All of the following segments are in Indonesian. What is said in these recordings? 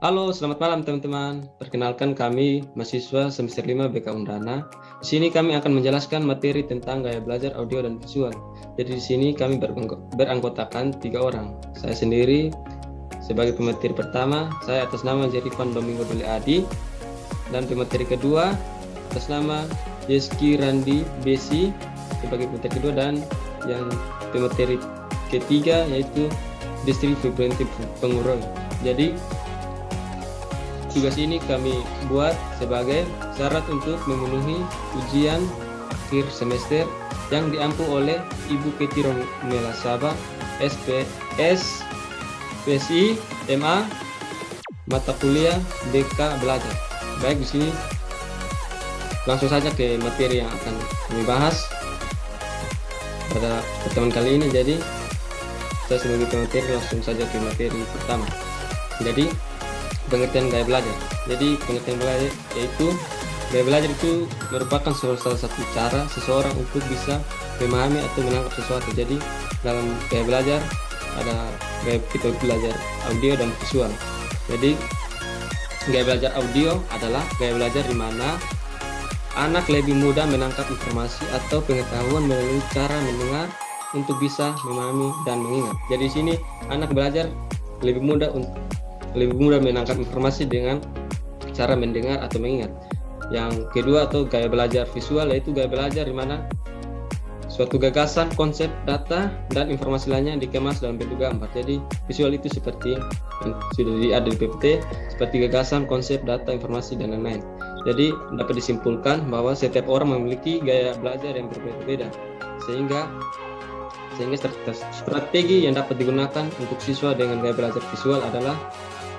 Halo, selamat malam teman-teman. Perkenalkan kami mahasiswa semester 5 BK Undana. Di sini kami akan menjelaskan materi tentang gaya belajar audio dan visual. Jadi di sini kami beranggotakan 3 orang. Saya sendiri sebagai pemateri pertama, saya atas nama Jerifan Domingo Dele Adi, dan pemateri kedua atas nama Yeski Randi Besi sebagai pemateri kedua, dan yang pemateri ketiga yaitu Distri Februari Penguroi. Jadi tugas ini kami buat sebagai syarat untuk memenuhi ujian akhir semester yang diampu oleh Ibu Keti Romela Sabah, SPS, PSI, MA, mata kuliah BK Belajar. Baik, di sini langsung saja ke materi yang akan kami bahas pada pertemuan kali ini. Jadi saya sebagai pemateri langsung saja ke materi pertama. Jadi pengertian gaya belajar. Jadi pengertian belajar yaitu gaya belajar itu merupakan salah satu cara seseorang untuk bisa memahami atau menangkap sesuatu. Jadi dalam gaya belajar ada gaya kita belajar audio dan visual. Jadi gaya belajar audio adalah gaya belajar di mana anak lebih mudah menangkap informasi atau pengetahuan melalui cara mendengar untuk bisa memahami dan mengingat. Jadi di sini anak belajar lebih mudah menangkap informasi dengan cara mendengar atau mengingat. Yang kedua atau gaya belajar visual yaitu gaya belajar di mana suatu gagasan, konsep, data, dan informasi lainnya dikemas dalam bentuk gambar. Jadi visual itu seperti yang sudah ada di PPT, seperti gagasan, konsep, data, informasi, dan lain-lain. Jadi dapat disimpulkan bahwa setiap orang memiliki gaya belajar yang berbeda-beda, sehingga strategi yang dapat digunakan untuk siswa dengan gaya belajar visual adalah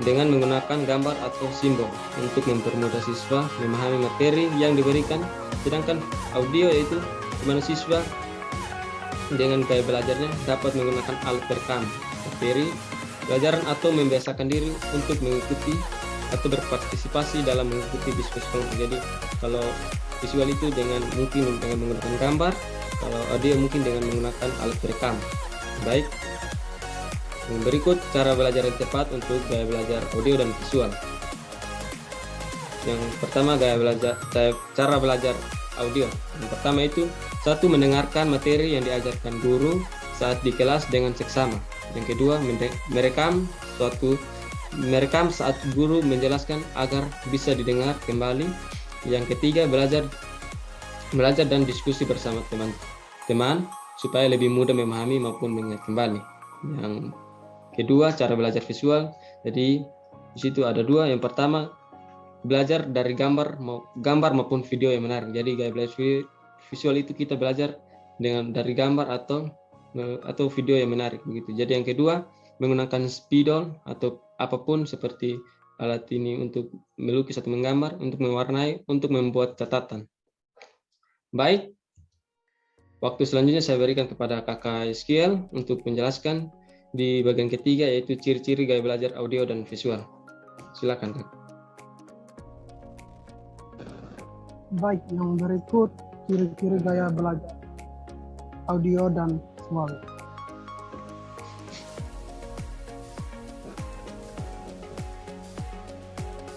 dengan menggunakan gambar atau simbol untuk mempermudah siswa memahami materi yang diberikan. Sedangkan audio yaitu di mana siswa dengan gaya belajarnya dapat menggunakan alat perekam materi pelajaran atau membiasakan diri untuk mengikuti atau berpartisipasi dalam mengikuti diskusi kelompok. Jadi kalau visual itu mungkin dengan menggunakan gambar, kalau audio mungkin dengan menggunakan alat perekam. Baik, berikut cara belajar yang tepat untuk gaya belajar audio dan visual. Yang pertama, cara belajar audio. Yang pertama itu, satu, mendengarkan materi yang diajarkan guru saat di kelas dengan seksama. Yang kedua, merekam saat guru menjelaskan agar bisa didengar kembali. Yang ketiga, belajar dan diskusi bersama teman-teman supaya lebih mudah memahami maupun mengingat kembali. Yang kedua, cara belajar visual. Jadi di situ ada dua. Yang pertama, belajar dari gambar maupun video yang menarik. Jadi gaya belajar visual itu kita belajar dari gambar atau video yang menarik begitu. Jadi yang kedua, menggunakan spidol atau apapun seperti alat ini untuk melukis atau menggambar, untuk mewarnai, untuk membuat catatan. Baik, waktu selanjutnya saya berikan kepada Kakak Yeskiel untuk menjelaskan di bagian ketiga yaitu ciri-ciri gaya belajar audio dan visual. Silakan, Kak. Baik, yang berikut ciri-ciri gaya belajar audio dan visual.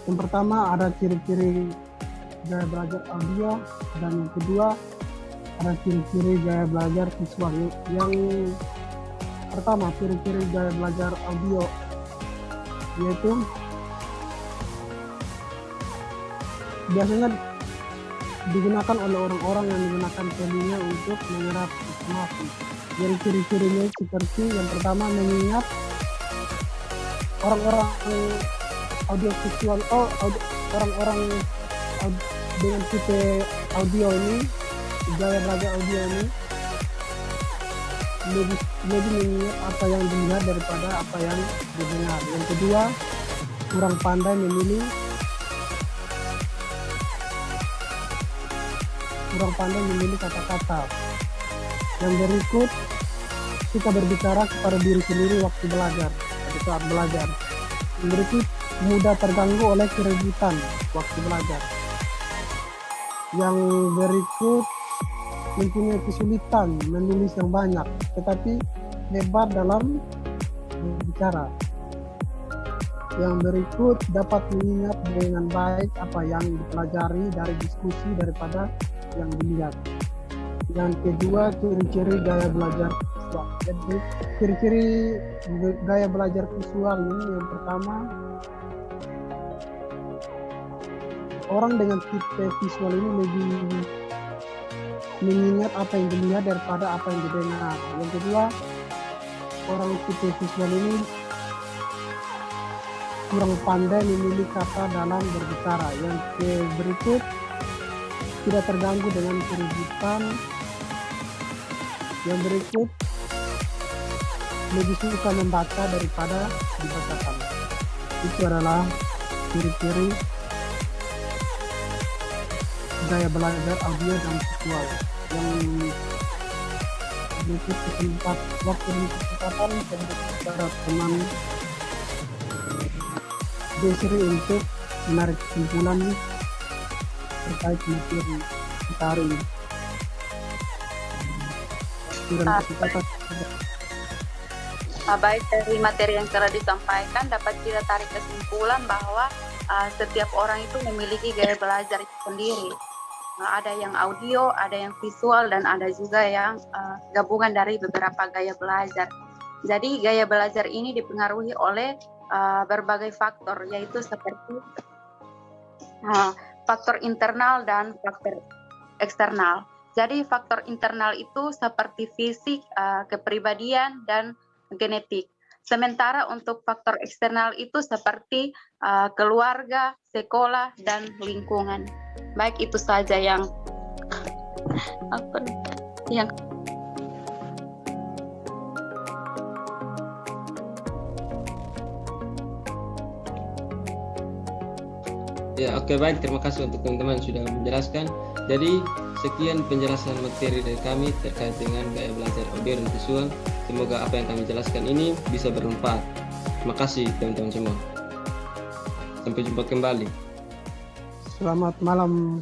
Yang pertama ada ciri-ciri gaya belajar audio, dan yang kedua ada ciri-ciri gaya belajar visual. Yang pertama, ciri-ciri gaya belajar audio yaitu biasanya digunakan oleh orang-orang yang menggunakan telinga untuk menyerap informasi. Jadi ciri-cirinya seperti yang pertama, mengingat. Orang-orang audio visual orang-orang dengan tipe audio ini, gaya belajar audio ini lebih mengingat apa yang dilihat daripada apa yang didengar. Yang kedua, kurang pandai memilih kata-kata. Yang berikut, kita berbicara kepada diri sendiri waktu belajar atau saat belajar. Yang berikut, mudah terganggu oleh keributan waktu belajar. Yang berikut, mempunyai kesulitan menulis yang banyak, tetapi hebat dalam berbicara. Yang berikut dapat mengingat dengan baik apa yang dipelajari dari diskusi daripada yang dilihat. Yang kedua, ciri-ciri gaya belajar visual. Jadi, ciri-ciri gaya belajar visual ini yang pertama, orang dengan tipe visual ini lebih mengingat apa yang dilihat daripada apa yang didengar. Yang kedua, orang tipe visual ini kurang pandai memilih kata dalam berbicara. Yang berikut, tidak terganggu dengan keributan. Yang berikut, lebih suka membaca daripada dibacakan. Itu adalah ciri-ciri gaya belajar audio dan visual. Yang berikut waktu dan kesempatan kepada teman Desri untuk menarik kesimpulan terkait materi kita hari ini. Baik, dari materi yang telah disampaikan dapat kita tarik kesimpulan bahwa setiap orang itu memiliki gaya belajar sendiri. Ada yang audio, ada yang visual, dan ada juga yang gabungan dari beberapa gaya belajar. Jadi gaya belajar ini dipengaruhi oleh berbagai faktor, yaitu seperti faktor internal dan faktor eksternal. Jadi faktor internal itu seperti fisik, kepribadian, dan genetik. Sementara untuk faktor eksternal itu seperti keluarga, sekolah, dan lingkungan. Baik, itu saja yang Ya, oke, baik. Terima kasih untuk teman-teman sudah menjelaskan. Jadi, sekian penjelasan materi dari kami terkait dengan gaya belajar audio dan visual. Semoga apa yang kami jelaskan ini bisa bermanfaat. Terima kasih teman-teman semua. Sampai jumpa kembali. Selamat malam.